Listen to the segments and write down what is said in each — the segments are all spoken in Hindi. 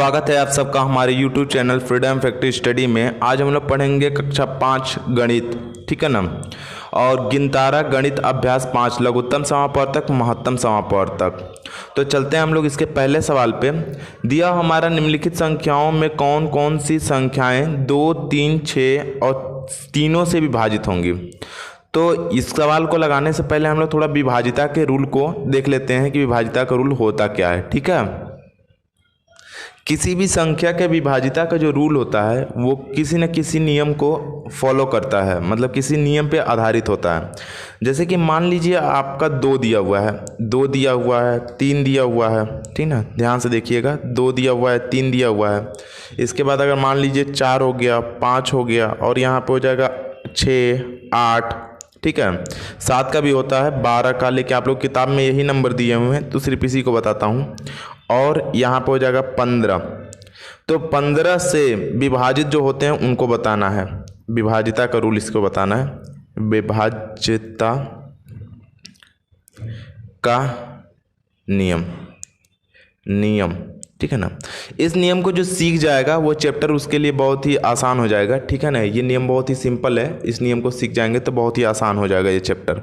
स्वागत है आप सबका हमारे YouTube channel freedom factory study में। आज हम लोग पढ़ेंगे कक्षा 5 गणित, ठीक है ना। और गिनतारा गणित अभ्यास 5 लघुत्तम समापवर्तक महत्तम समापवर्तक। तो चलते हैं हम लोग इसके पहले सवाल पे। दिया हमारा निम्नलिखित संख्याओं में कौन कौन सी संख्याएं 2, 3, 6 और तीनों से विभाजित होंगी। तो इस सवाल को लगाने से पहले हम लोग थोड़ा विभाजिता के रूल को देख लेते हैं कि विभाजिता का रूल होता क्या है, ठीक है। किसी भी संख्या के विभाजिता का जो रूल होता है वो किसी न किसी नियम को फॉलो करता है, मतलब किसी नियम पे आधारित होता है। जैसे कि मान लीजिए आपका 2 दिया हुआ है, 2 दिया हुआ है, 3 दिया हुआ है, ठीक ना, ध्यान से देखिएगा। 2 दिया हुआ है, 3 दिया हुआ है। इसके बाद अगर मान लीजिए 4 हो गया, 5 हो गया और यहाँ पे हो जाएगा 6, 8, ठीक है। 7 का भी होता है, 12 का, लेकिन आप लोग किताब में यही नंबर दिए हुए हैं तो सिर्फ इसी को बताता हूँ। और यहाँ पे हो जाएगा 15। तो 15 से विभाजित जो होते हैं उनको बताना है। विभाजिता का रूल इसको बताना है, विभाजिता का नियम, ठीक है ना। इस नियम को जो सीख जाएगा वो चैप्टर उसके लिए बहुत ही आसान हो जाएगा, ठीक है ना। ये नियम बहुत ही सिंपल है, इस नियम को सीख जाएंगे तो बहुत ही आसान हो जाएगा ये चैप्टर।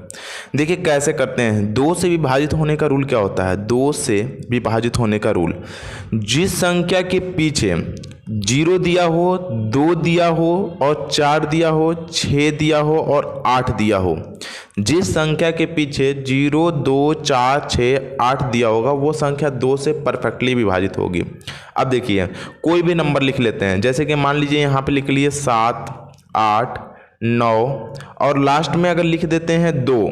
देखिए कैसे करते हैं। 2 से विभाजित होने का रूल क्या होता है। 2 से विभाजित होने का रूल, जिस संख्या के पीछे 0 दिया हो, 2 दिया हो और 4 दिया हो, 6 दिया हो और 8 दिया हो, जिस संख्या के पीछे 0, 2, 4, 6, 8 दिया होगा वो संख्या 2 से परफेक्टली विभाजित होगी। अब देखिए कोई भी नंबर लिख लेते हैं। जैसे कि मान लीजिए यहाँ पे लिख लिए 7, 8, 9 और लास्ट में अगर लिख देते हैं 2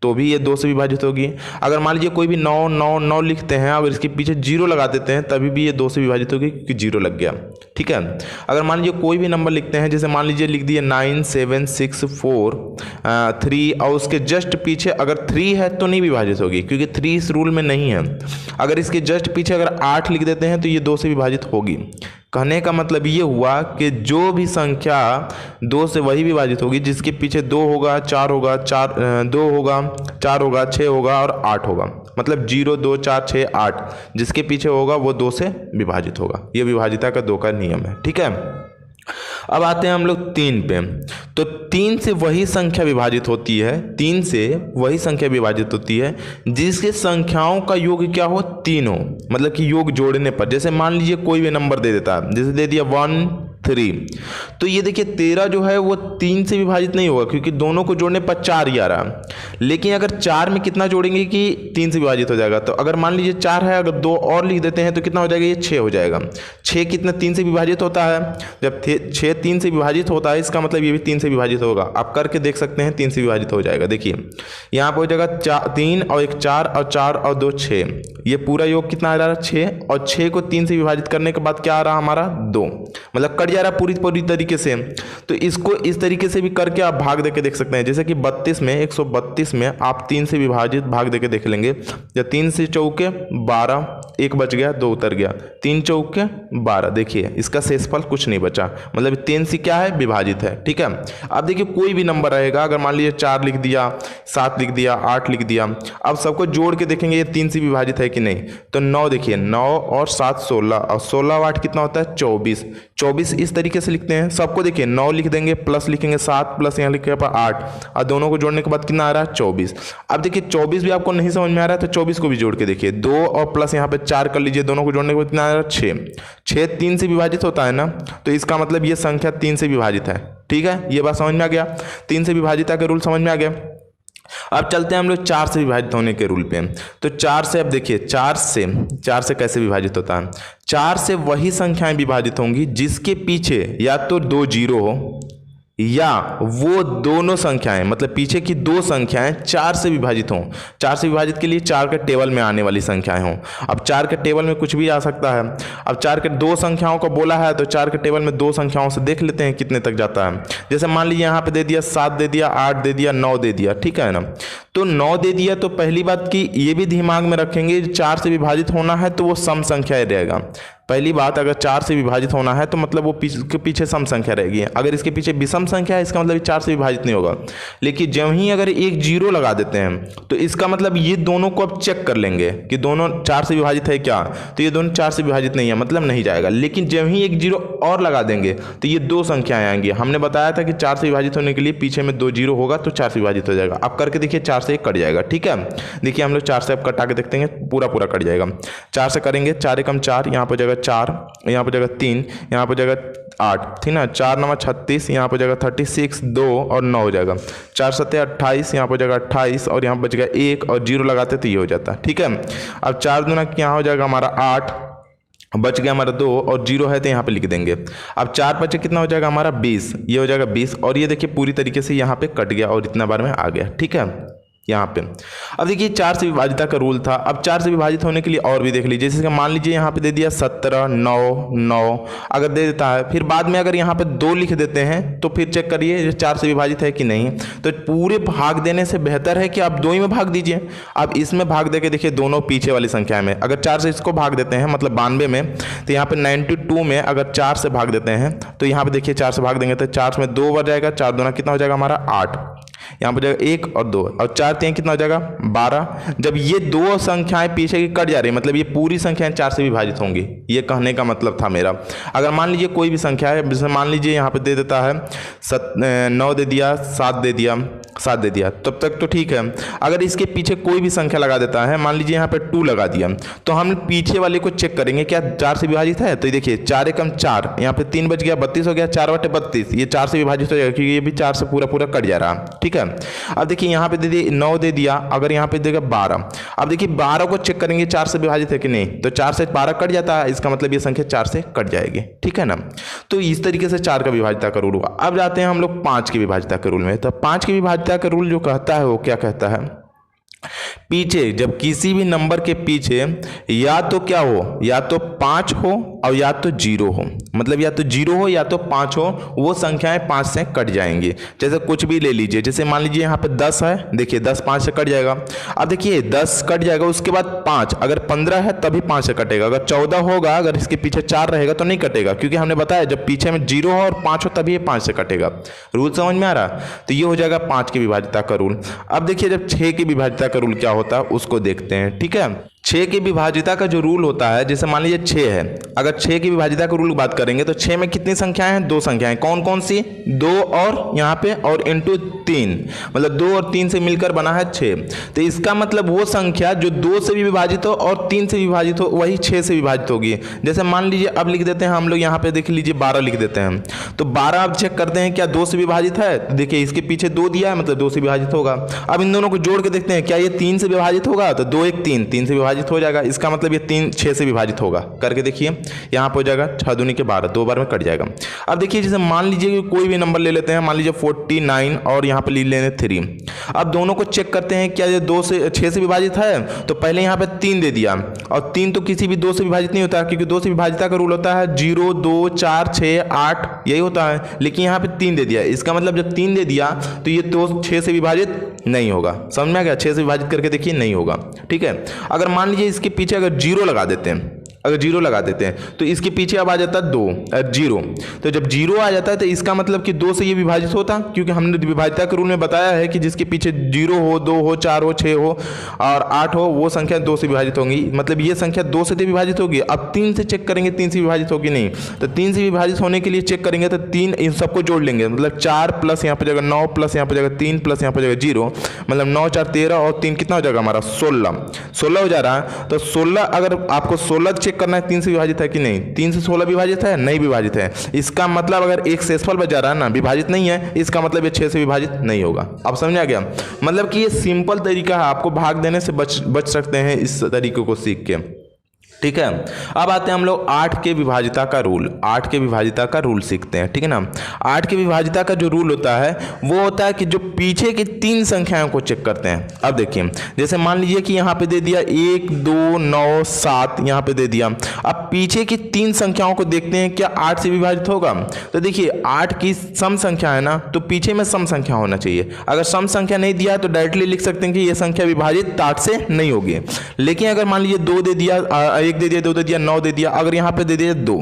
तो भी ये 2 से विभाजित होगी। अगर मान लीजिए कोई भी 9, 9, 9 लिखते हैं, अगर इसके पीछे 0 लगा देते हैं तभी भी ये 2 से विभाजित होगी क्योंकि 0 लग गया, ठीक है। अगर मान लीजिए कोई भी नंबर लिखते हैं, जैसे मान लीजिए लिख दिए 9, 7, 6, 4, 3 और उसके जस्ट पीछे अगर 3 है तो नहीं विभाजित होगी क्योंकि 3 इस रूल में नहीं है। अगर इसके जस्ट पीछे अगर 8 लिख देते हैं तो ये 2 से विभाजित होगी। कहने का मतलब ये हुआ कि जो भी संख्या 2 से वही विभाजित होगी जिसके पीछे 2 होगा, 4 होगा, 2 होगा, 4 होगा, 6 होगा और 8 होगा। मतलब 0, 2, 4, 6, 8 जिसके पीछे होगा वो 2 से विभाजित होगा। ये विभाजिता का 2 का नियम है, ठीक है। अब आते हैं हम लोग 3 पे। तो 3 से वही संख्या विभाजित होती है, 3 से वही संख्या विभाजित होती है जिसके संख्याओं का योग क्या हो, 3 हो। मतलब कि योग जोड़ने पर, जैसे मान लीजिए कोई भी नंबर दे देता है, जैसे दे दिया 1, 3, तो ये देखिए 13 जो है वो 3 से विभाजित नहीं होगा क्योंकि दोनों को जोड़ने पर 4 ही आ रहा। लेकिन अगर 4 में कितना जोड़ेंगे कि 3 से विभाजित हो जाएगा। तो अगर मान लीजिए 4 है, अगर 2 और लिख देते हैं तो कितना हो जाएगा, ये 6 हो जाएगा। 6 कितना 3 से विभाजित होता है। जब 6 3 से विभाजित होता है इसका मतलब ये भी 3 से विभाजित होगा। आप करके देख सकते हैं 3 से विभाजित हो जाएगा। देखिए यहाँ पर हो जाएगा 3 और 1 4 और 4 और 2 6, ये पूरा योग कितना आ रहा है 6, और 6 को 3 से विभाजित करने के बाद क्या आ रहा हमारा 2, मतलब कट जा रहा पूरी तरीके से। तो इसको इस तरीके से भी करके आप भाग देके देख सकते हैं। जैसे कि 32 में 132 में आप 3 से विभाजित भाग देके देख लेंगे। जब 3 से चौके 12, 1 बच गया, 2 उतर गया, 3 चौके 12, देखिए इसका शेषफल कुछ नहीं बचा, मतलब 3 से क्या है, विभाजित है, ठीक है। अब देखिए कोई भी नंबर रहेगा, अगर मान लीजिए 4 लिख दिया, 7 लिख दिया, 8 लिख दिया, अब सबको जोड़ के देखेंगे ये 3 से विभाजित है कि नहीं। तो 9 देखिए, 9 और 7 16 और 16 और 8 कितना होता है 24। 24 इस तरीके से लिखते हैं। सबको देखिए 9 लिख देंगे, प्लस लिखेंगे 7, प्लस यहाँ लिखे पर 8 और दोनों को जोड़ने के बाद कितना आ रहा है 24। अब देखिए 24 भी आपको नहीं समझ में आ रहा है तो 24 को भी जोड़ के देखिए, 2 और प्लस यहाँ पे 4 कर लीजिए, दोनों को जोड़ने के बाद कितना आ रहा है 6। 3 से विभाजित होता है ना, तो इसका मतलब ये संख्या 3 से विभाजित है, ठीक है। ये बात समझ में आ गया, 3 से विभाजिता के रूल समझ में आ गया। अब चलते हैं हम लोग 4 से विभाजित होने के रूल पे। तो 4 से, अब देखिए 4 से कैसे विभाजित होता है। 4 से वही संख्याएं विभाजित होंगी जिसके पीछे या तो 2 0 हो या वो दोनों संख्याएं, मतलब पीछे की 2 संख्याएं 4 से विभाजित हों। 4 से विभाजित के लिए 4 के टेबल में आने वाली संख्याएं हों। अब 4 के टेबल में कुछ भी आ सकता है। अब 4 के 2 संख्याओं को बोला है तो 4 के टेबल में 2 संख्याओं से देख लेते हैं कितने तक जाता है। जैसे मान लीजिए यहाँ पे दे दिया 7 दे दिया, 8 दे दिया, 9 दे दिया, ठीक है ना। तो 9 दे दिया तो पहली बात की ये भी दिमाग में रखेंगे 4 से विभाजित होना है तो वो सम संख्या रहेगा। पहली बात, अगर 4 से विभाजित होना है तो मतलब वो पीछे सम संख्या रहेगी। अगर इसके पीछे विषम संख्या है इसका मतलब 4 से विभाजित नहीं होगा। लेकिन जब ही अगर एक जीरो लगा देते हैं तो इसका मतलब ये दोनों को अब चेक कर लेंगे कि दोनों 4 से विभाजित है क्या, तो ये दोनों 4 से विभाजित नहीं है, मतलब नहीं जाएगा। लेकिन जब ही एक जीरो और लगा देंगे तो ये दो संख्याएं आएंगी। हमने बताया था कि 4 से विभाजित होने के लिए पीछे में 2 जीरो होगा तो 4 से विभाजित हो जाएगा। अब करके देखिए 4 से 1 कट जाएगा। ठीक है, देखिए हम लोग 4 से अब कटा के देखते हैं, पूरा कट जाएगा। 4 से करेंगे, 4 एकम 4, यहाँ पर जाएगा 4, यहाँ पर जाएगा 3, यहाँ पर जाएगा 8, ठीक ना। 4 9 36, यहाँ पर जाएगा 36, 2 और 9 हो जाएगा। 4 7 28, यहाँ पर जाएगा 28 और यहाँ बच गया 1 और जीरो लगाते तो ये हो जाता। ठीक है, अब 4 दूना यहाँ हो जाएगा हमारा 8, बच गया हमारा 2 और जीरो है तो यहाँ पे लिख देंगे। अब 4 बचे कितना हो जाएगा हमारा 20, ये हो जाएगा 20 और ये देखिए पूरी तरीके से यहाँ पे कट गया और इतना बार में आ गया। ठीक है, यहाँ पे अब देखिए 4 से विभाजिता का रूल था। अब 4 से विभाजित होने के लिए और भी देख लीजिए, जैसे मान लीजिए यहाँ पे दे दिया 17 9 9 अगर दे देता है, फिर बाद में अगर यहाँ पे 2 लिख देते हैं तो फिर चेक करिए ये 4 से विभाजित है कि नहीं। तो पूरे भाग देने से बेहतर है कि आप 2 ही में भाग दीजिए। अब इसमें भाग दे के देखिए दोनों पीछे वाली संख्या में, अगर 4 से इसको भाग देते हैं मतलब 92 में, तो यहाँ पे 92 में अगर 4 से भाग देते हैं तो यहाँ पे देखिए 4 से भाग देंगे तो 4 में 2 बढ़ जाएगा, 4 दूना कितना हो जाएगा हमारा 8, यहाँ पर जाएगा 1 और 2 और 4 3 कितना हो जाएगा 12। जब ये दो संख्याएं पीछे की कट जा रही मतलब ये पूरी संख्याएं 4 से विभाजित होंगी, ये कहने का मतलब था मेरा। अगर मान लीजिए कोई भी संख्या है, जैसे मान लीजिए यहाँ पे दे देता है 9 दे दिया, 7 दे दिया, 7 दे दिया, तब तक तो ठीक है। अगर इसके पीछे कोई भी संख्या लगा देता है, मान लीजिए यहाँ पे 2 लगा दिया, तो हम पीछे वाले को चेक करेंगे क्या 4 से विभाजित है। तो देखिए 4 एकम 4, यहाँ पे 3 बच गया 32 हो गया, 4 बटे 32 ये 4 से विभाजित हो जाएगा क्योंकि ये भी 4 से पूरा कट जा रहा। ठीक है, अब देखिए यहाँ पे दे दिए 9 दे दिया, अगर यहाँ पे देगा 12, अब देखिए 12 को चेक करेंगे 4 से विभाजित है कि नहीं, तो 4 से 12 कट जाता है, इसका मतलब ये संख्या 4 से कट जाएगी। ठीक है ना, तो इस तरीके से 4 का विभाजिता का रूल हुआ। अब जाते हैं हम लोग 5 की विभाजिता के रूल में। तो 5 की विभाजिता का रूल जो कहता है वो क्या कहता है, पीछे जब किसी भी नंबर के पीछे या तो क्या हो, या तो 5 हो और या तो 0 हो, मतलब या तो 0 हो या तो 5 हो, वो संख्याएं 5 से कट जाएंगी। जैसे कुछ भी ले लीजिए, जैसे मान लीजिए यहाँ पे 10 है, देखिए 10 5 से कट जाएगा। अब देखिए 10 कट जाएगा, उसके बाद 5, अगर 15 है तभी 5 से कटेगा, अगर 14 होगा, अगर इसके पीछे 4 रहेगा तो नहीं कटेगा, क्योंकि हमने बताया जब पीछे में 0 हो और 5 हो तभी ये 5 से कटेगा। रूल समझ में आ रहा? तो ये हो जाएगा 5 की विभाजिता का रूल। अब देखिए जब 6 की विभाजिता का रूल क्या होता है उसको देखते हैं। ठीक है, 6 की विभाजिता का जो रूल होता है, जैसे मान लीजिए 6 है, अगर 6 की विभाजिता का रूल बात करेंगे तो 6 में कितनी संख्याएं हैं, 2 संख्याएं। कौन कौन सी? 2 और यहाँ पे और इंटू 3, मतलब 2 और 3 से मिलकर बना है 6। तो इसका मतलब वो संख्या जो 2 से भी विभाजित हो और 3 से विभाजित हो वही 6 से विभाजित होगी। जैसे मान लीजिए अब लिख देते हैं हम लोग, यहाँ पे देख लीजिए 12 लिख देते हैं, तो 12 अब चेक करते हैं क्या 2 से विभाजित है, तो देखिए इसके पीछे 2 दिया है मतलब 2 से विभाजित होगा। अब इन दोनों को जोड़ के देखते हैं क्या ये 3 से विभाजित होगा, तो 2 1 3, 3 से विभाजित हो जाएगा, इसका मतलब ये 3 6 से विभाजित होगा। करके देखिए यहाँ पे हो जाएगा 6 दूनी के 12, 2 बार में कट जाएगा। अब देखिए जैसे मान लीजिए कोई भी नंबर ले लेते हैं, मान लीजिए 49 और यहाँ पे ले लेंगे 3। अब दोनों को चेक करते हैं क्या ये 2 से 6 से विभाजित है, तो पहले यहाँ पे 3 दे दिया, और 3 तो किसी भी 2 से विभाजित नहीं होता क्योंकि 2 से विभाजिता का रूल होता है 0 2 4 6 8 यही होता है, लेकिन यहाँ पे 3 दे दिया, इसका मतलब जब 3 दे दिया तो ये 2 6 से विभाजित नहीं होगा। समझ में आ गया? 6 से विभाजित करके देखिए नहीं होगा। ठीक है, अगर मान लीजिए इसके पीछे अगर 0 लगा देते हैं, अगर 0 लगा देते हैं तो इसके पीछे अब आ जाता है 2 0, तो जब 0 आ जाता है तो इसका मतलब कि 2 से ये विभाजित होता, क्योंकि हमने विभाजिता के रूल में बताया है कि जिसके पीछे 0 हो 2 हो 4 हो 6 हो और 8 हो वो संख्या 2 से विभाजित होंगी, मतलब ये संख्या 2 से विभाजित होगी। अब 3 से चेक करेंगे 3 से विभाजित होगी नहीं, तो 3 से विभाजित होने के लिए चेक करेंगे तो 3 इन सबको जोड़ लेंगे, मतलब 4 प्लस यहाँ पर जाएगा 9 प्लस यहाँ पर जाएगा 3 प्लस यहाँ पर जाएगा 0, मतलब 9 4 13 और 3 कितना हो जाएगा हमारा 16 हो जा रहा है। तो 16 अगर आपको 16 चेक करना है 3 से विभाजित है कि नहीं, 3 से 16 विभाजित है, नहीं विभाजित है, इसका मतलब अगर एक शेषफल बच जा रहा है ना, विभाजित नहीं है, इसका मतलब ये 6 से विभाजित नहीं होगा। अब समझ आ गया? मतलब कि ये सिंपल तरीका है, आपको भाग देने से बच सकते हैं इस तरीके को सीख के। ठीक है, अब आते हैं हम लोग 8 के विभाजिता का रूल। 8 के विभाजिता का रूल सीखते हैं। ठीक है ना, 8 के विभाजिता का जो रूल होता है वो होता है कि जो पीछे की 3 संख्याओं को चेक करते हैं। अब देखिए जैसे मान लीजिए कि यहाँ पे दे दिया 1 2 9 7, यहाँ पे दे दिया, अब पीछे की 3 संख्याओं को देखते हैं क्या 8 से विभाजित होगा। तो देखिए 8 की सम संख्या है ना, तो पीछे में सम संख्या होना चाहिए। अगर सम संख्या नहीं दिया है तो डायरेक्टली लिख सकते हैं कि ये संख्या विभाजित 8 से नहीं होगी। लेकिन अगर मान लीजिए 2 दे दिया, 1 दे दिया, 2 दे दिया, 9 दे दिया, अगर यहाँ पे दे दिया 2,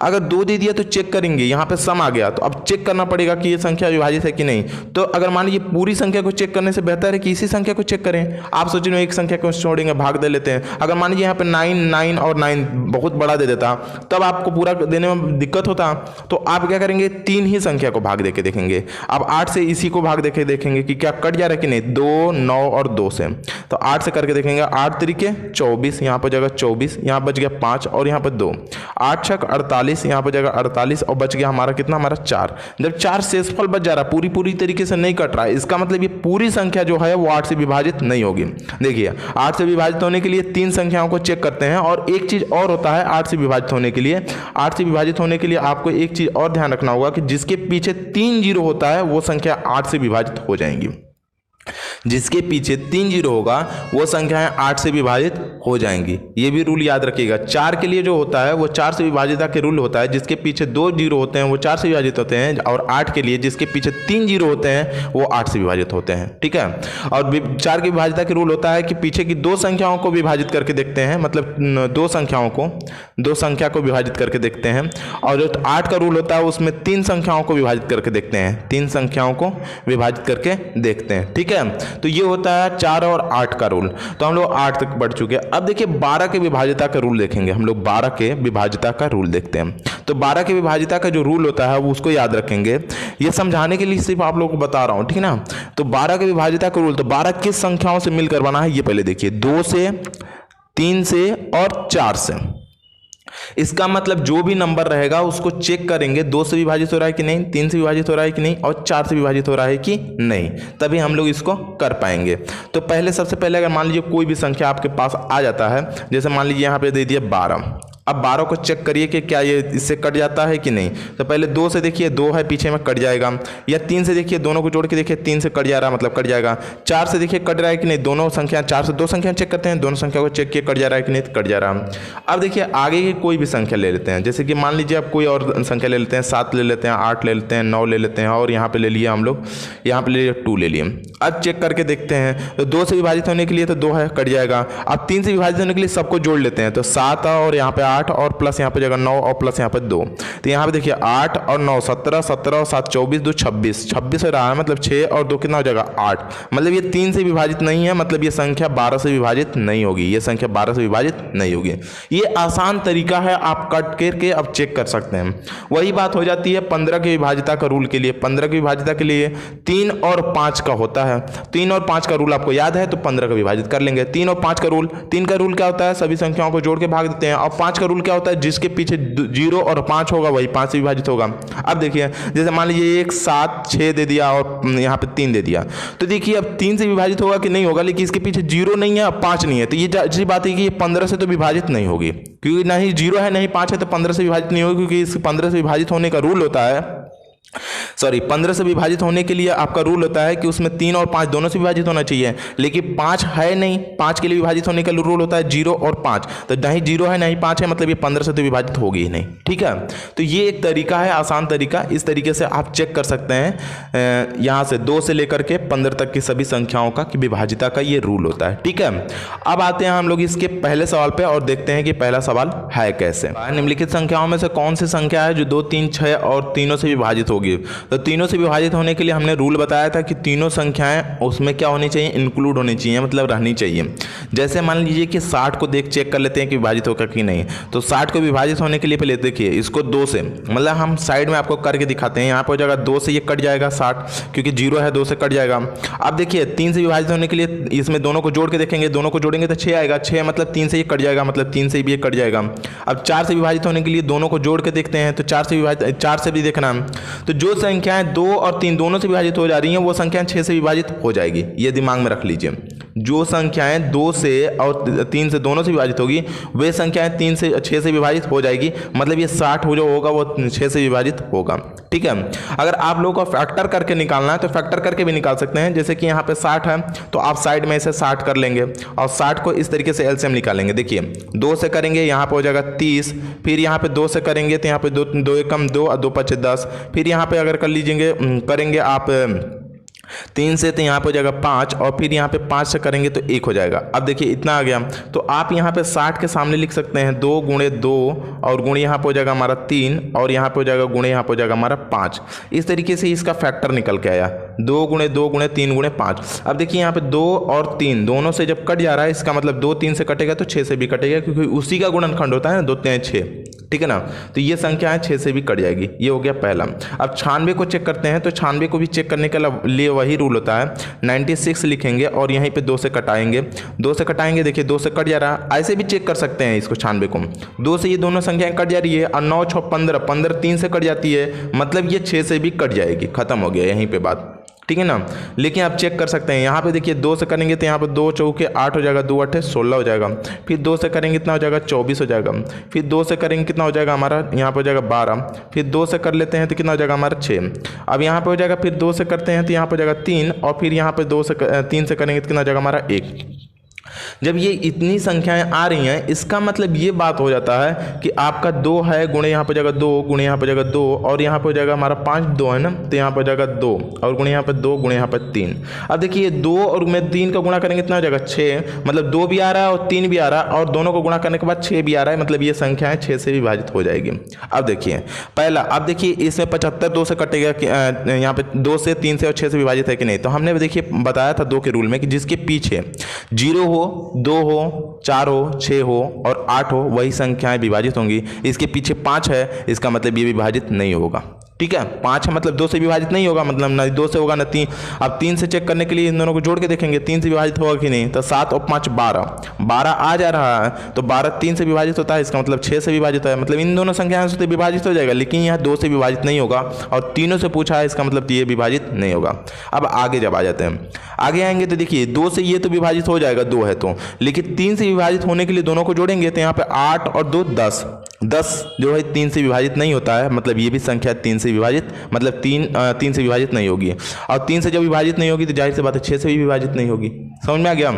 अगर 2 दे दिया तो चेक करेंगे, यहाँ पे सम आ गया तो अब चेक करना पड़ेगा कि ये संख्या विभाजित है कि नहीं। तो अगर मान लीजिए पूरी संख्या को चेक करने से बेहतर है कि इसी संख्या को चेक करें। आप सोच रहे हो एक संख्या को छोड़ेंगे, भाग दे लेते हैं। अगर मान लीजिए यहाँ पे 9 9 और 9 बहुत बड़ा दे देता तब आपको पूरा देने में दिक्कत होता, तो आप क्या करेंगे 3 ही संख्या को भाग देके देखेंगे। अब 8 से इसी को भाग देके देखेंगे कि क्या कट जा रहा है कि नहीं, 2 9 और 2 से, तो 8 से करके देखेंगे, 8 तरीके 24, यहाँ पर जगह 24, यहाँ बच गया 5 और यहाँ पर 2, 8 छक 48, यहाँ पर जगह 48 और बच गया हमारा कितना, हमारा 4। जब 4 शेषफल बच जा रहा है, पूरी तरीके से नहीं कट रहा है, इसका मतलब ये पूरी संख्या जो है वो 8 से विभाजित नहीं होगी। देखिए 8 से विभाजित होने के लिए 3 संख्याओं को चेक करते हैं, और एक चीज और होता है 8 से विभाजित होने के लिए, 8 से विभाजित होने के लिए आपको एक चीज और ध्यान रखना होगा कि जिसके पीछे 3 जीरो होता है वो संख्या 8 से विभाजित हो जाएंगी। जिसके पीछे 3 जीरो होगा वो संख्याएं 8 से विभाजित हो जाएंगी। ये भी रूल याद रखिएगा। 4 के लिए जो होता है वो 4 से विभाजिता के रूल होता है, जिसके पीछे 2 जीरो होते हैं वो 4 से विभाजित होते हैं, और 8 के लिए जिसके पीछे 3 जीरो होते हैं वो 8 से विभाजित होते हैं। ठीक है। और 4 की विभाजिता के रूल होता है कि पीछे की 2 संख्याओं को विभाजित करके देखते हैं, मतलब 2 संख्या को विभाजित करके देखते हैं, और जो 8 का रूल होता है उसमें 3 संख्याओं को विभाजित करके देखते हैं, 3 संख्याओं को विभाजित करके देखते हैं। ठीक है। तो ये होता है 4 और 8 का रूल। तो हम लोग 8 तक बढ़ चुके हैं। अब देखिए 12 के विभाजिता का रूल देखेंगे हम लोग। 12 के विभाजिता का रूल देखते हैं। तो 12 के विभाजिता का जो रूल होता है वो उसको याद रखेंगे। ये समझाने के लिए सिर्फ आप लोगों को बता रहा हूं, ठीक है ना। तो 12 के विभाजिता का रूल, तो 12 किस संख्याओं से मिलकर बना है ये पहले देखिए, 2 से, 3 से और 4 से। इसका मतलब जो भी नंबर रहेगा उसको चेक करेंगे 2 से विभाजित हो रहा है कि नहीं, 3 से विभाजित हो रहा है कि नहीं, और 4 से विभाजित हो रहा है कि नहीं, तभी हम लोग इसको कर पाएंगे। तो पहले सबसे पहले अगर मान लीजिए कोई भी संख्या आपके पास आ जाता है, जैसे मान लीजिए यहाँ पे दे दिया 12, अब 12 को चेक करिए कि क्या ये इससे कट जाता है कि नहीं। तो पहले 2 से देखिए, 2 है पीछे में, कट जाएगा। या 3 से देखिए, दोनों को जोड़ के देखिए, 3 से कट जा रहा है मतलब कट जाएगा। 4 से देखिए कट रहा है कि नहीं, दोनों संख्या, 4 से 2 संख्या चेक करते हैं, दोनों संख्या को चेक किए कट जा रहा है कि नहीं, तो कट जा रहा है। अब देखिए आगे की कोई भी संख्या ले लेते हैं, जैसे कि मान लीजिए आप कोई और संख्या ले लेते हैं, 7 ले लेते हैं, 8 ले लेते हैं, 9 ले लेते हैं, और यहाँ पे ले लिया हम लोग, यहाँ पे ले लिया 2 ले लिए। अब चेक करके देखते हैं, तो 2 से विभाजित होने के लिए तो 2 है, कट जाएगा। अब 3 से विभाजित होने के लिए सबको जोड़ लेते हैं, तो 7 और यहाँ पे 8 और प्लस यहाँ पे जगह 9 और प्लस यहाँ पे 2, तो यहाँ पे देखिए 8 और 9 17, 17 और 7 24, 2 26, 26 हो रहा है, मतलब 6 और 2 कितना हो जाएगा 8। मतलब ये 3 से विभाजित नहीं है, मतलब ये संख्या 12 से विभाजित नहीं होगी, ये संख्या 12 से विभाजित नहीं होगी। ये आसान तरीका है, आप कट करके अब चेक कर सकते हैं। वही बात हो जाती है 15 की विभाजिता का रूल के लिए। 15 की विभाजिता के लिए 3 और 5 का होता है। 3 और 5 का रूल आपको याद है, तो 15 का विभाजित कर लेंगे। 3 और 5 का रूल, 3 का रूल क्या होता है, सभी संख्याओं को जोड़ के भाग देते हैं, और 5 का रूल क्या होता है, जिसके पीछे 0 और 5 होगा वही 5 से विभाजित होगा। अब देखिए जैसे मान लीजिए 1 7 6 दे दिया और यहाँ पे 3 दे दिया, तो देखिए अब 3 से विभाजित होगा कि नहीं होगा, लेकिन इसके पीछे 0 नहीं है, 5 नहीं है, तो ये अच्छी बात है कि ये 15 से तो विभाजित नहीं होगी, क्योंकि ना ही 0 है ना ही 5 है, तो 15 से विभाजित नहीं होगी, क्योंकि इस 15 से विभाजित होने का रूल होता है, 15 से विभाजित होने के लिए आपका रूल होता है कि उसमें 3 और 5 दोनों से विभाजित होना चाहिए, लेकिन 5 है नहीं। 5 के लिए विभाजित होने का रूल होता है 0 और 5, तो ना ही 0 है ना ही 5 है, मतलब ये 15 से तो विभाजित होगी ही नहीं। ठीक है। तो ये एक तरीका है, आसान तरीका। इस तरीके से आप चेक कर सकते हैं, यहाँ से 2 से लेकर के 15 तक की सभी संख्याओं का कि विभाजिता का ये रूल होता है। ठीक है। अब आते हैं हम लोग इसके पहले सवाल पे और देखते हैं कि पहला सवाल है कैसे। निम्नलिखित संख्याओं में से कौन सी संख्या है जो 2 3 6 और तीनों से विभाजित होगी। तो तीनों से विभाजित होने के लिए हमने रूल बताया था कि तीनों संख्याएं उसमें क्या होनी चाहिए, इंक्लूड होनी चाहिए, मतलब रहनी चाहिए। जैसे मान लीजिए कि 60 को चेक कर लेते हैं कि विभाजित होगा कि नहीं। तो 60 को विभाजित होने के लिए पहले देखिए इसको 2 से, मतलब हम साइड में आपको करके दिखाते हैं, यहाँ पर हो जाएगा 2 से ये कट जाएगा 60, क्योंकि 0 है, 2 से कट जाएगा। अब देखिए 3 से विभाजित होने के लिए इसमें दोनों को जोड़ के देखेंगे, दोनों को जोड़ेंगे तो 6 आएगा, 6 मतलब 3 से ये कट जाएगा, मतलब 3 से भी ये कट जाएगा। अब 4 से विभाजित होने के लिए दोनों को जोड़ के देखते हैं, तो 4 से भी देखना है। तो जो संख्याएं 2 और 3 दोनों से विभाजित हो जा रही हैं वो संख्याएं 6 से विभाजित हो जाएगी, ये दिमाग में रख लीजिए। जो संख्याएं 2 से और 3 से दोनों से विभाजित होगी वे संख्याएं 3 से 6 से विभाजित हो जाएगी, मतलब ये 60 जो होगा वो 6 से विभाजित होगा। ठीक है। अगर आप लोगों को फैक्टर करके निकालना है तो फैक्टर करके भी निकाल सकते हैं। जैसे कि यहाँ पे 60 है तो आप साइड में इसे 60 कर लेंगे और 60 को इस तरीके से एलसीएम निकालेंगे। देखिए 2 से करेंगे यहाँ पे हो जाएगा 30, फिर यहाँ पे 2 से करेंगे तो यहाँ पे 2 एकम 2 और 2 पचे 10, फिर यहाँ पे अगर कर लीजिएंगे करेंगे आप 3 से तो यहाँ पे हो जाएगा 5 और फिर यहाँ पे 5 से करेंगे तो 1 हो जाएगा। अब देखिए इतना आ गया, तो आप यहाँ पे 60 के सामने लिख सकते हैं 2 गुणे 2 और गुणे यहाँ पे हो जाएगा हमारा 3 और यहाँ पे हो जाएगा गुणे यहाँ पे हो जाएगा हमारा 5। इस तरीके से इसका फैक्टर निकल के आया 2 गुणे 2 गुणे 3 गुणे 5। अब देखिए यहाँ पे 2 और 3 दोनों से जब कट जा रहा है, इसका मतलब 2 3 से कटेगा तो 6 से भी कटेगा, क्योंकि उसी का गुणनखंड होता है ना 2 3 6, ठीक है ना। तो ये संख्या है 6 से भी कट जाएगी। ये हो गया पहला। अब 96 को चेक करते हैं, तो 96 को भी चेक करने के लिए वही रूल होता है, 96 लिखेंगे और यहीं पे 2 से कटाएंगे, 2 से कटाएंगे, देखिए 2 से कट जा रहा है। ऐसे भी चेक कर सकते हैं इसको 96 को, 2 से ये दोनों संख्याएं कट जा रही है और 9 6 15, 15 3 से कट जाती है, मतलब ये 6 से भी कट जाएगी। खत्म हो गया यहीं पे बात, ठीक है ना। लेकिन आप चेक कर सकते हैं यहाँ पे देखिए 2 से करेंगे तो यहाँ पे 2 चौके 8 हो जाएगा, 2 8 16 हो जाएगा, फिर 2 से करेंगे कितना हो जाएगा 24 हो जाएगा, फिर 2 से करेंगे कितना हो जाएगा हमारा यहाँ पे हो जाएगा 12, फिर 2 से कर लेते हैं तो कितना हो जाएगा हमारा 6। अब यहाँ पे हो जाएगा, फिर 2 से करते हैं तो यहाँ पे हो जाएगा 3 और फिर यहाँ पे 3 से करेंगे तो कितना हो जाएगा हमारा 1। जब ये इतनी संख्याएं आ रही हैं, इसका मतलब ये बात हो जाता है कि आपका 2 है गुणे यहाँ पे जाएगा 2 गुणे यहाँ पे जाएगा 2 और यहाँ पे हो जाएगा हमारा 5 2 है ना, तो यहाँ पे हो जाएगा 2 और गुणे यहाँ पे 2 गुणे यहाँ पे 3। अब देखिए 2 और में 3 का गुणा करेंगे कितना हो जाएगा 6, मतलब 2 भी आ रहा है और 3 भी आ रहा है और दोनों को गुणा करने के बाद 6 भी आ रहा है, मतलब ये संख्याएं 6 से विभाजित हो जाएगी। अब देखिए पहला, अब देखिए इसमें 75 2 से कटेगा, यहाँ पे 2 से 3 से और 6 से विभाजित है कि नहीं। तो हमने देखिए बताया था 2 के रूल में कि जिसके पीछे 0 हो, 2 हो, 4 हो, 6 हो और 8 हो, वही संख्याएं विभाजित होंगी। इसके पीछे 5 है, इसका मतलब ये विभाजित नहीं होगा, ठीक है। 5 है मतलब 2 से विभाजित नहीं होगा, मतलब ना 2 से होगा ना 3। अब 3 से चेक करने के लिए इन दोनों को जोड़ के देखेंगे 3 से विभाजित होगा कि नहीं, तो 7 और 5 12 आ जा रहा है, तो 12 3 से विभाजित होता है, इसका मतलब 6 से विभाजित है, मतलब इन दोनों संख्याओं से विभाजित हो जाएगा। लेकिन यहाँ 2 से विभाजित नहीं होगा और तीनों से पूछा है, इसका मतलब ये विभाजित नहीं होगा। अब आगे जब आ जाते हैं, आगे आएंगे तो देखिए 2 से ये तो विभाजित हो जाएगा, 2 है तो, लेकिन 3 से विभाजित होने के लिए दोनों को जोड़ेंगे तो यहाँ पे 8 और 2 10 जो है 3 से विभाजित नहीं होता है, मतलब ये भी संख्या 3 से विभाजित, मतलब 3 से विभाजित नहीं होगी। और 3 से जब विभाजित नहीं होगी तो जाहिर सी बात है 6 से भी विभाजित नहीं होगी। समझ में आ गया?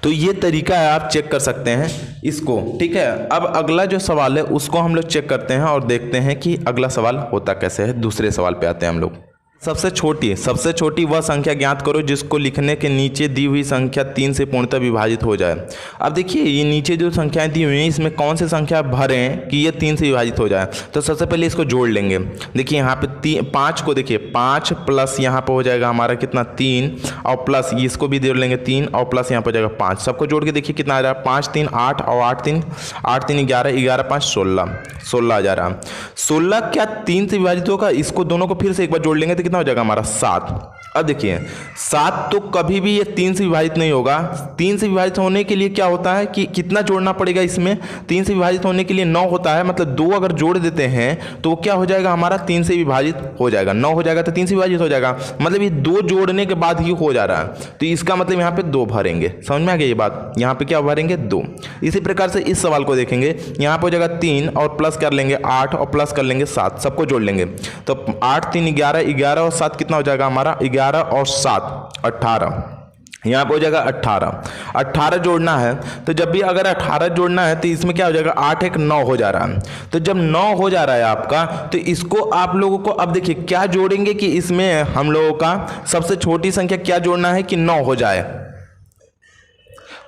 तो ये तरीका है, आप चेक कर सकते हैं इसको, ठीक है। अब अगला जो सवाल है उसको हम लोग चेक करते हैं और देखते हैं कि अगला सवाल होता कैसे है। दूसरे सवाल पे आते हैं हम लोग। सबसे छोटी वह संख्या ज्ञात करो जिसको लिखने के नीचे दी हुई संख्या 3 से पूर्णतः विभाजित हो जाए। अब देखिए ये नीचे जो संख्याएं दी हुई हैं, इसमें कौन से संख्या भरें कि ये 3 से विभाजित हो जाए। तो सबसे पहले इसको जोड़ लेंगे। देखिए यहाँ पे 5 को देखिए 5 प्लस यहाँ पे हो जाएगा हमारा कितना 3 और प्लस इसको भी जोड़ लेंगे 3 और प्लस यहाँ पे हो जाएगा 5। सबको जोड़ के देखिए कितना आ रहा है 5 3 8 और 8 3 11 11 5 16 आ जा रहा है। 16 क्या 3 से विभाजित होगा? इसको दोनों को फिर से एक बार जोड़ लेंगे तो कितना हो जाएगा हमारा 7। अब देखिए 7 तो कभी भी ये 3 से विभाजित नहीं होगा। 3 से विभाजित होने के लिए क्या होता है कि कितना जोड़ना पड़ेगा इसमें? 3 से विभाजित होने के लिए 9 होता है, मतलब 2 अगर जोड़ देते हैं तो वो क्या हो जाएगा हमारा 3 से विभाजित हो जाएगा। 9 हो जाएगा तो 3 से विभाजित हो जाएगा, मतलब ये 2 जोड़ने के बाद ही हो जा रहा है। तो इसका मतलब यहाँ पे 2 भरेंगे। समझ में आ गया ये बात? यहाँ पे क्या भरेंगे 2। इसी प्रकार से इस सवाल को देखेंगे, यहाँ पे हो जाएगा 3 और प्लस कर लेंगे 8 और प्लस कर लेंगे 7, सबको जोड़ लेंगे तो 8 3 11 11 और 7 कितना हो जाएगा हमारा 11 और 7 18। यहाँ पे हो जाएगा 18 जोड़ना है। तो जब भी अगर 18 जोड़ना है तो इसमें क्या हो जाएगा 8 1 9 हो जा रहा है। तो जब 9 हो जा रहा है आपका, तो इसको आप लोगों को अब देखिए क्या जोड़ेंगे कि इसमें हम लोगों का सबसे छोटी संख्या क्या जोड़ना है कि 9 हो जाए।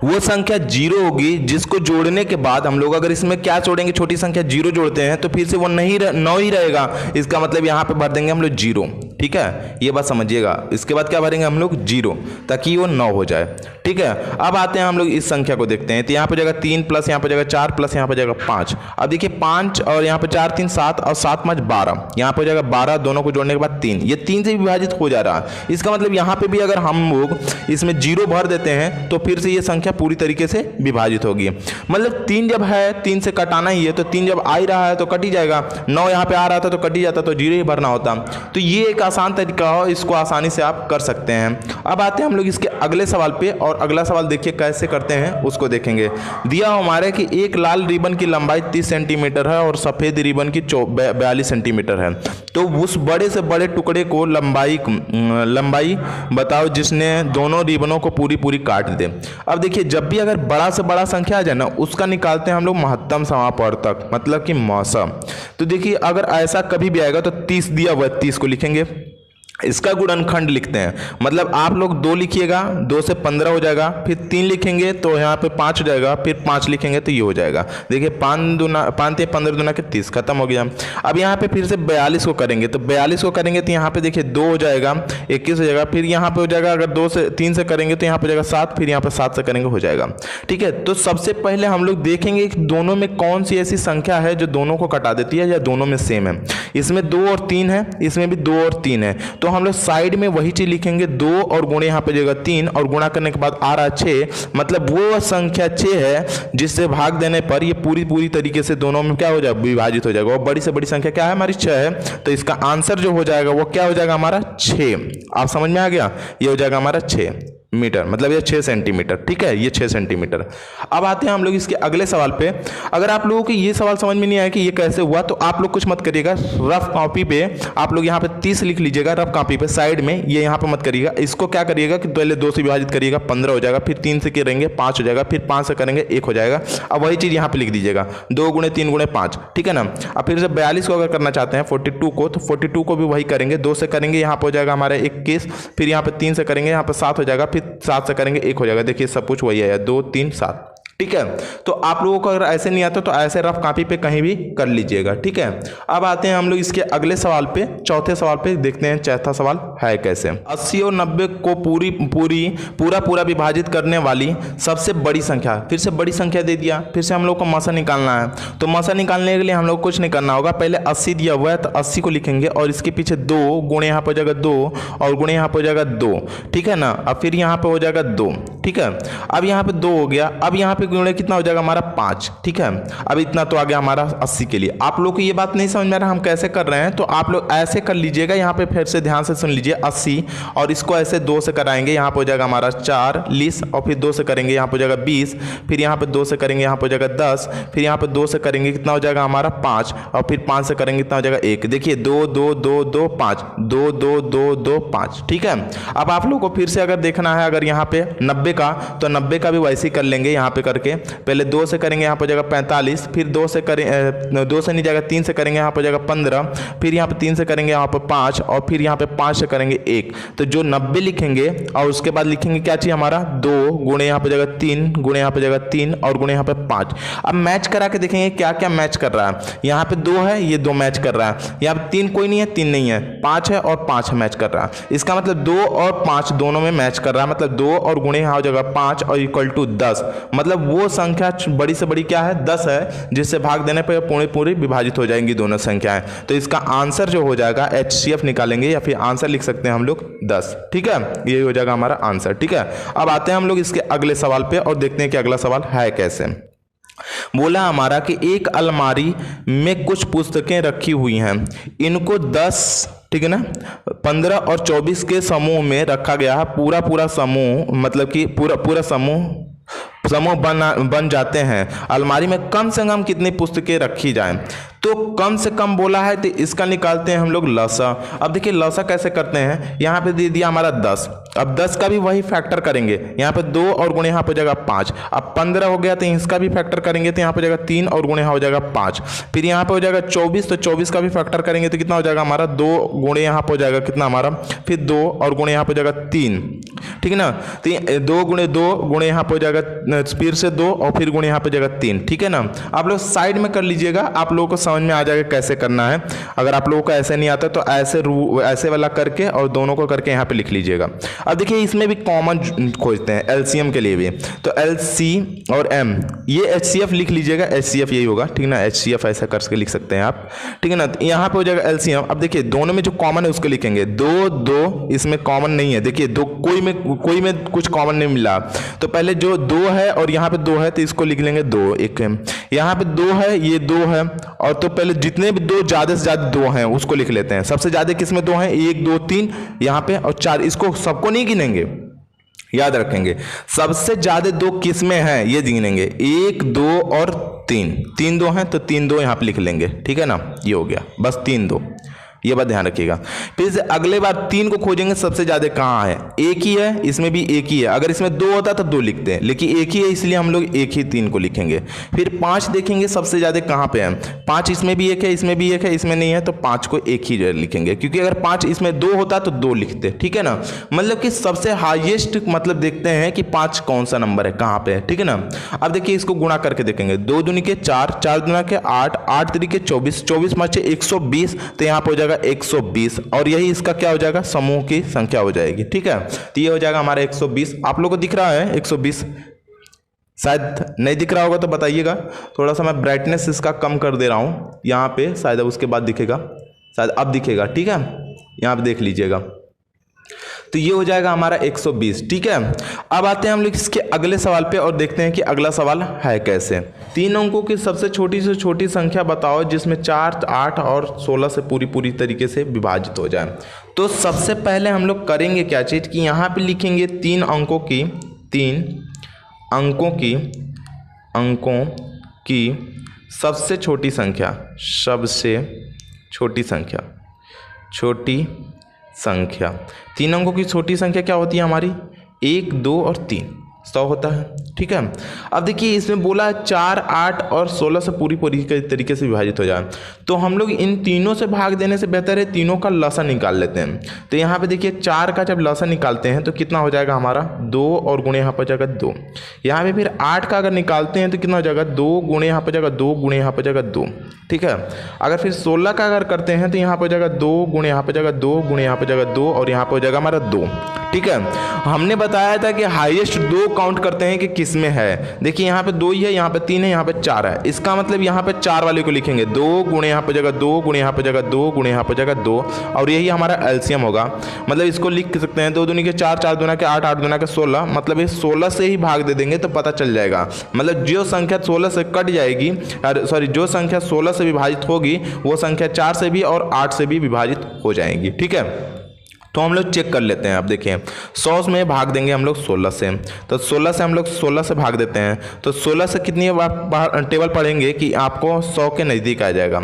वो संख्या 0 होगी जिसको जोड़ने के बाद हम लोग अगर इसमें क्या जोड़ेंगे, छोटी संख्या 0 जोड़ते हैं तो फिर से वो 9 ही रहेगा। इसका मतलब यहाँ पे भर देंगे हम लोग 0, ठीक है, ये बात समझिएगा। इसके बाद क्या भरेंगे हम लोग 0 ताकि वो 9 हो जाए, ठीक है। अब आते हैं हम लोग इस संख्या को देखते हैं। तो यहाँ पे जाएगा 3 प्लस यहाँ पे जाएगा 4 प्लस यहाँ पे जाएगा 5। अब देखिए 5 और यहाँ पे 4 3 7 और 7 5 12, यहाँ पे जाएगा 12, दोनों को जोड़ने के बाद 3, ये 3 से विभाजित हो जा रहा है। इसका मतलब यहाँ पे भी अगर हम लोग इसमें 0 भर देते हैं तो फिर से ये संख्या पूरी तरीके से विभाजित होगी। मतलब 3 जब है 3 से कटाना ही है, तो 3 जब आ ही रहा है तो कट ही जाएगा। 9 यहाँ पे आ रहा था तो कट ही जाता, तो 0 ही भरना होता। तो ये एक आसान तरीका हो, इसको आसानी से आप कर सकते हैं। अब आते हैं हम लोग इसके अगले सवाल पे, और अगला सवाल देखिए कैसे करते हैं उसको देखेंगे। दिया हमारे कि एक लाल रिबन की लंबाई 30 सेंटीमीटर है और सफेद रिबन की 42 सेंटीमीटर है। तो उस बड़े से बड़े टुकड़े को लंबाई बताओ जिसने दोनों रिबनों को पूरी काट दे। अब देखिए जब भी अगर बड़ा से बड़ा संख्या आ जाए ना, उसका निकालते हैं हम लोग महत्तम समापवर्तक, मतलब कि मौसा। तो देखिए अगर ऐसा कभी भी आएगा तो 30 दिया हुआ 30 को लिखेंगे, इसका गुणनखंड लिखते हैं, मतलब आप लोग 2 लिखिएगा, 2 से 15 हो जाएगा, फिर 3 लिखेंगे तो यहाँ पे 5 हो जाएगा, फिर 5 लिखेंगे तो ये हो जाएगा। देखिए 5 15 दूना के 30, खत्म हो गया। अब यहाँ पे फिर से 42 को करेंगे, तो 42 को करेंगे तो यहाँ पे देखिए 2 हो जाएगा, 21 हो जाएगा, फिर यहाँ पे हो जाएगा, अगर 2 से 3 से करेंगे तो यहाँ पे हो जाएगा 7, फिर यहाँ पे 7 से करेंगे हो जाएगा। ठीक है, तो सबसे पहले हम लोग देखेंगे कि दोनों में कौन सी ऐसी संख्या है जो दोनों को कटा देती है या दोनों में सेम है। इसमें 2 और 3 है, इसमें भी 2 और 3 है, तो हम लोग साइड में वही चीज लिखेंगे 2 और गुणे यहाँ पे जगह 3 और गुणा करने के बाद आ रहा 6, मतलब वो संख्या 6 है जिससे भाग देने पर ये पूरी तरीके से दोनों में क्या हो जाएगा, विभाजित हो जाएगा। और बड़ी से बड़ी संख्या क्या है हमारी 6 है, तो इसका आंसर जो हो जाएगा वो क्या हो जाएगा हमारा 6। आप समझ में आ गया, ये हो जाएगा हमारा 6 मीटर, मतलब ये 6 सेंटीमीटर। ठीक है, ये 6 सेंटीमीटर। अब आते हैं हम लोग इसके अगले सवाल पे। अगर आप लोगों को ये सवाल समझ में नहीं आया कि ये कैसे हुआ, तो आप लोग कुछ मत करिएगा, रफ कॉपी पे आप लोग यहाँ पे 30 लिख लीजिएगा, रफ कॉपी पे साइड में, ये यहाँ पे मत करिएगा। इसको क्या करिएगा कि पहले 2 से विभाजित करिएगा, 15 हो जाएगा, फिर 3 से करेंगे 5 हो जाएगा, फिर 5 से करेंगे 1 हो जाएगा। अब वही चीज़ यहाँ पे लिख दीजिएगा 2 गुणे 3 गुणे 5। ठीक है ना। अब फिर से 42 को अगर करना चाहते हैं 42 को, तो 42 को भी वही करेंगे, 2 से करेंगे यहाँ पे हो जाएगा हमारा 21, फिर यहाँ पे 3 से करेंगे यहाँ पे 7 हो जाएगा, फिर 7 से करेंगे 1 हो जाएगा। देखिए सब कुछ वही है, 2 3 7। ठीक है, तो आप लोगों को अगर ऐसे नहीं आता तो ऐसे रफ कॉपी पे कहीं भी कर लीजिएगा। ठीक है, अब आते हैं हम लोग इसके अगले सवाल पे, चौथे सवाल पे देखते हैं चौथा सवाल है कैसे। 80 और 90 को पूरा विभाजित करने वाली सबसे बड़ी संख्या, फिर से बड़ी संख्या दे दिया, फिर से हम लोग को मसा निकालना है। तो मसा निकालने के लिए हम लोग कुछ नहीं करना होगा, पहले 80 दिया हुआ है तो 80 को लिखेंगे और इसके पीछे 2 गुणे यहाँ पर हो जाएगा 2 और गुणे यहाँ पर हो जाएगा 2। ठीक है ना। अब फिर यहाँ पे हो जाएगा 2। ठीक है, अब यहाँ पे 2 हो गया, अब यहाँ पे गुणे कितना हो जाएगा हमारा 5। ठीक है, अब इतना तो आ गया हमारा 80 के लिए। आप लोग को ये बात नहीं समझ में आ रहा हम कैसे कर रहे हैं, तो आप लोग ऐसे कर लीजिएगा। यहाँ पे फिर से ध्यान से सुन लीजिए, 80 और इसको ऐसे 2 से कराएंगे, यहाँ पे हो जाएगा हमारा 40 और फिर 2 से करेंगे यहाँ पे हो जाएगा 20, फिर यहाँ पे 2 से करेंगे यहाँ पे हो जाएगा 10, फिर यहाँ पे 2 से करेंगे कितना हो जाएगा हमारा 5 और फिर 5 से करेंगे कितना हो जाएगा 1। देखिए 2 2 2 2 5 2 2 2 2 5। ठीक है, अब आप लोग को फिर से अगर देखना है अगर यहाँ पे 90 का, तो 90 का भी वैसे ही कर लेंगे। यहाँ पे करके पहले 2 से करेंगे यहाँ पर जाएगा 45, फिर 2 से करें 2 से नहीं जाएगा 3 से करेंगे यहाँ पर जाएगा 15, फिर यहाँ पे 3 से करेंगे यहाँ पर 5 और फिर यहाँ पे 5 से करेंगे 1। तो जो 90 लिखेंगे और उसके बाद लिखेंगे क्या चाहिए हमारा 2 गुणे यहाँ पे जाएगा 3 गुणे यहाँ पे जाएगा 3 और गुणे यहाँ पे 5। अब मैच करा के देखेंगे क्या क्या मैच कर रहा है। यहाँ पे 2 है, ये 2 मैच कर रहा है, यहाँ पे 3 कोई नहीं है, 3 नहीं है, 5 है और 5 मैच कर रहा है। इसका मतलब 2 और 5 दोनों में मैच कर रहा है, मतलब 2 और गुणे यहाँ हो जाएगा 5 और इक्वल टू 10। मतलब वो संख्या बड़ी से बड़ी क्या है 10 है, जिससे भाग देने पर पूरी विभाजित हो जाएंगी दोनों संख्याएं। तो इसका आंसर जो हो जाएगा HCF निकालेंगे या फिर आंसर लिख सकते हैं हम लोग 10। ठीक है, ये हो जाएगा हमारा आंसर। ठीक है, अब आते हैं हम लोग इसके अगले सवाल पे और देखते हैं कि अगला सवाल है कैसे। बोला हमारा कि एक अलमारी में कुछ पुस्तकें रखी हुई हैं, इनको 10 ठीक है ना 15 और 24 के समूह में रखा गया है। पूरा समूह मतलब कि पूरा समूह बन जाते हैं। अलमारी में कम से कम कितनी पुस्तकें रखी जाएं, तो कम से कम बोला है तो इसका निकालते हैं हम लोग लसा। अब देखिए लसा कैसे करते हैं, यहाँ पे दे दिया हमारा 10, अब 10 का भी वही फैक्टर करेंगे, यहाँ पे 2 और गुणे यहाँ पे जाएगा 5। अब 15 हो गया तो इसका भी फैक्टर करेंगे तो यहाँ पे जाएगा 3 और गुणे यहाँ हो जाएगा 5। फिर यहाँ पे हो जाएगा 24, तो 24 का भी फैक्टर करेंगे तो कितना हो जाएगा हमारा 2 गुणे यहाँ पे हो जाएगा कितना हमारा फिर 2 और गुणे यहाँ पे जाएगा 3। ठीक है ना, तो 2 गुणे यहाँ पे हो जाएगा फिर से 2 और फिर गुणे यहाँ पे जाएगा 3। ठीक है ना, आप लोग साइड में कर लीजिएगा, आप लोगों को समझ में आ जाएगा कैसे करना है। अगर आप लोगों को ऐसे नहीं आता तो ऐसे वाला करके और दोनों को करके यहाँ पे लिख लीजिएगा। अब देखिए इसमें भी कॉमन खोजते हैं एलसीएम के लिए भी, तो LC और M ये HCF लिख लीजिएगा, HCF यही होगा। ठीक है ना, HCF ऐसा करके लिख सकते हैं आप। ठीक है ना, यहाँ पे हो जाएगा LCM। अब देखिए दोनों में जो कॉमन है उसको लिखेंगे, 2 इसमें कॉमन नहीं है। देखिए कोई में कुछ कॉमन नहीं मिला, तो पहले जो 2 है और यहाँ पे 2 है तो इसको लिख लेंगे 2। एक यहाँ पे 2 है, ये 2 है, और तो पहले जितने भी 2 ज्यादा से ज्यादा 2 हैं उसको लिख लेते हैं। सबसे ज्यादा किसमें 2 हैं, 1 2 3 यहाँ पे और 4, इसको सबको नहीं गिनेंगे, याद रखेंगे सबसे ज्यादा 2 किसमें हैं ये गिनेंगे, 1 2 और 3 2 हैं तो 3 2 यहाँ पे लिख लेंगे। ठीक है ना, ये हो गया बस 3 2। ये बात ध्यान रखिएगा। फिर से अगले बार 3 को खोजेंगे सबसे ज़्यादा कहाँ है, एक ही है, इसमें भी एक ही है। अगर इसमें 2 होता तो 2 लिखते हैं, लेकिन एक ही है इसलिए हम लोग एक ही 3 को लिखेंगे। फिर 5 देखेंगे सबसे ज़्यादा कहाँ पे है, 5 इसमें भी एक है, इसमें भी एक है, इसमें नहीं है, तो 5 को एक ही लिखेंगे, क्योंकि अगर 5 इसमें 2 होता तो 2 लिखते। ठीक है ना, मतलब कि सबसे हाईएस्ट मतलब देखते हैं कि 5 कौन सा नंबर है, कहाँ पे है। ठीक है ना, अब देखिए इसको गुणा करके देखेंगे, 2 दूनी के 4, 4 दूना के 8, 8 तरीके 24, 24 माचे 120, तो यहाँ पे हो जाएगा 120, और यही इसका क्या हो जाएगा, समूह की संख्या हो जाएगी। ठीक है, तो ये हो जाएगा हमारा 120। आप लोगों को दिख रहा है 120? शायद नहीं दिख रहा होगा तो बताइएगा, थोड़ा सा मैं ब्राइटनेस इसका कम कर दे रहा हूँ यहाँ पे, शायद अब उसके बाद दिखेगा, शायद अब दिखेगा। ठीक है, यहाँ पे देख लीजिएगा, तो ये हो जाएगा हमारा 120। ठीक है, अब आते हैं हम लोग इसके अगले सवाल पे और देखते हैं कि अगला सवाल है कैसे। 3 अंकों की सबसे छोटी से छोटी संख्या बताओ जिसमें 4, 8 और 16 से पूरी तरीके से विभाजित हो जाए। तो सबसे पहले हम लोग करेंगे क्या चीज़ कि यहाँ पे लिखेंगे 3 अंकों की सबसे छोटी संख्या, छोटी संख्या 3 अंकों की छोटी संख्या क्या होती है हमारी, 1, 2 और 3, 100 होता है। ठीक है, अब देखिए इसमें बोला है 4, 8 और 16 से पूरी तरीके से विभाजित हो जाए, तो हम लोग इन तीनों से भाग देने से बेहतर है तीनों का लसा निकाल लेते हैं। तो यहाँ पे देखिए 4 का जब लसा निकालते हैं तो कितना हो जाएगा हमारा, 2 और गुणे यहाँ पर जाएगा 2। यहाँ पे फिर 8 का अगर निकालते हैं तो कितना हो जाएगा, 2 गुणे यहाँ पर जाएगा 2 गुणे यहाँ पर जाएगा 2। ठीक है, अगर फिर 16 का अगर करते हैं तो यहाँ पर जाएगा 2 गुणे यहाँ पर जाएगा 2 गुणे यहाँ पर जाएगा 2 और यहाँ पर हो जाएगा हमारा 2। ठीक है, हमने बताया था कि हाईएस्ट 2 काउंट करते हैं कि किस में है। देखिए यहाँ पे 2 ही है, यहाँ पे 3 है, यहाँ पे 4 है, इसका मतलब यहाँ पे 4 वाले को लिखेंगे, 2 गुणे यहाँ पे जगह 2 गुणे यहाँ पे जगह 2 गुणे यहाँ पे जगह 2, और यही हमारा एलसीएम होगा। मतलब इसको लिख सकते हैं 2 दूनी के 4, 4 दूना के 8, 8 दूना के 16, मतलब इस 16 से ही भाग दे देंगे तो पता चल जाएगा। मतलब जो संख्या 16 से कट जाएगी, जो संख्या 16 से विभाजित होगी वो संख्या 4 से भी और 8 से भी विभाजित हो जाएंगी। ठीक है, तो हम लोग चेक कर लेते हैं। अब देखिए 100 में भाग देंगे हम लोग 16 से, तो 16 से हम लोग 16 से भाग देते हैं, तो 16 से कितनी बार टेबल पढ़ेंगे कि आपको 100 के नज़दीक आ जाएगा।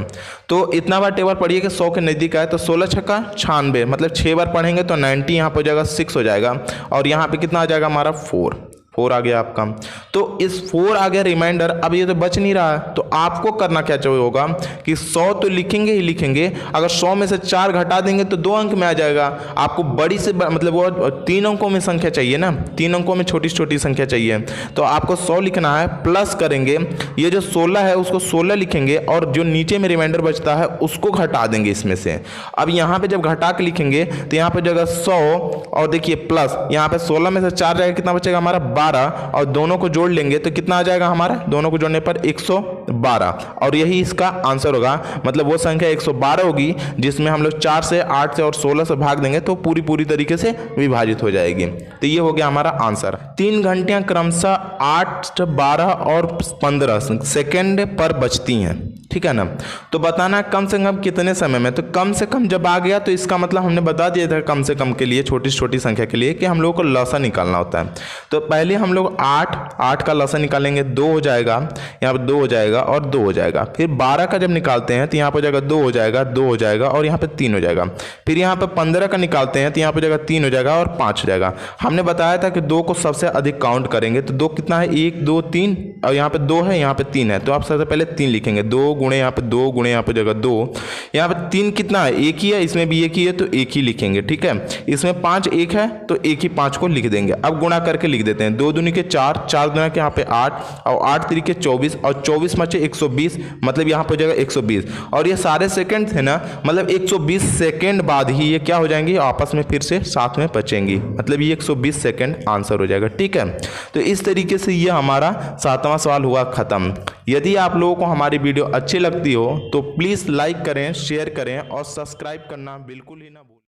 तो इतना बार टेबल पढ़िए कि 100 के नज़दीक आए, तो 16 छक्का 96, मतलब 6 बार पढ़ेंगे तो 90 यहाँ पर हो जाएगा, 6 हो जाएगा, और यहाँ पे कितना आ जाएगा हमारा 4 आ गया आपका। तो इस 4 आ गया रिमाइंडर। अब ये तो बच नहीं रहा है, तो आपको करना क्या चाहिए होगा कि 100 तो लिखेंगे ही लिखेंगे, अगर 100 में से 4 घटा देंगे तो 2 अंक में आ जाएगा। आपको बड़ी से मतलब वो 3 अंकों में संख्या चाहिए ना, 3 अंकों में छोटी छोटी संख्या चाहिए, तो आपको 100 लिखना है, प्लस करेंगे ये जो 16 है उसको 16 लिखेंगे, और जो नीचे में रिमाइंडर बचता है उसको घटा देंगे इसमें से। अब यहाँ पे जब घटा के लिखेंगे तो यहाँ पे जगह 100 और देखिए प्लस यहाँ पे 16 में से 4 जाएगा, कितना बचेगा हमारा 12, और दोनों को जोड़ लेंगे तो कितना आ जाएगा हमारा, दोनों को जोड़ने पर 112, और यही इसका आंसर होगा। मतलब वो संख्या 112 होगी जिसमें हम लोग 4 से 8 से और 16 से भाग देंगे तो पूरी तरीके से विभाजित हो जाएगी। तो ये हो गया हमारा आंसर। 3 घंटियां क्रमशः 8, 12 और 15 सेकेंड पर बचती हैं। ठीक है ना, तो बताना कम से कम कितने समय में, तो कम से कम जब आ गया तो इसका मतलब हमने बता दिया था कम से कम के लिए, छोटी छोटी संख्या के लिए, कि हम लोगों को लसा निकालना होता है। तो पहले हम लोग 8 का लसा निकालेंगे, 2 हो जाएगा, यहाँ पर 2 हो जाएगा और 2 हो जाएगा। फिर 12 का जब निकालते हैं तो यहाँ पर जाएगा 2 हो जाएगा, 2 हो जाएगा और यहाँ पर 3 हो जाएगा। फिर यहाँ पर 15 का निकालते हैं तो यहाँ पर जाएगा 3 हो जाएगा और 5 हो जाएगा। हमने बताया था कि 2 को सबसे अधिक काउंट करेंगे, तो 2 कितना है, 1, 2, 3, और यहाँ पे 2 है, यहाँ पे 3 है, तो आप सबसे पहले 3 लिखेंगे, 2 गुणे यहाँ पे 2 गुणे यहाँ पे जगह 2, यहाँ पे 3 कितना है, 1 ही है, इसमें भी 1 ही है तो 1 ही लिखेंगे। ठीक है, इसमें 5 1 है तो 1 ही 5 को लिख देंगे। अब गुणा करके लिख देते हैं, 2 दूनी के 4, 4 दूना के यहाँ पे 8 और 8 तरीके 24 और 24 मचे 120, मतलब यहाँ पे हो जाएगा 120, और ये सारे सेकंड थे ना, मतलब 120 सेकंड बाद ही ये क्या हो जाएंगी, आपस में फिर से साथ में बचेंगी, मतलब ये 120 सेकंड आंसर हो जाएगा। ठीक है, तो इस तरीके से ये हमारा 7वां सवाल हुआ खत्म। यदि आप लोगों को हमारी वीडियो अच्छी लगती हो तो प्लीज़ लाइक करें, शेयर करें और सब्सक्राइब करना बिल्कुल ही ना भूलें।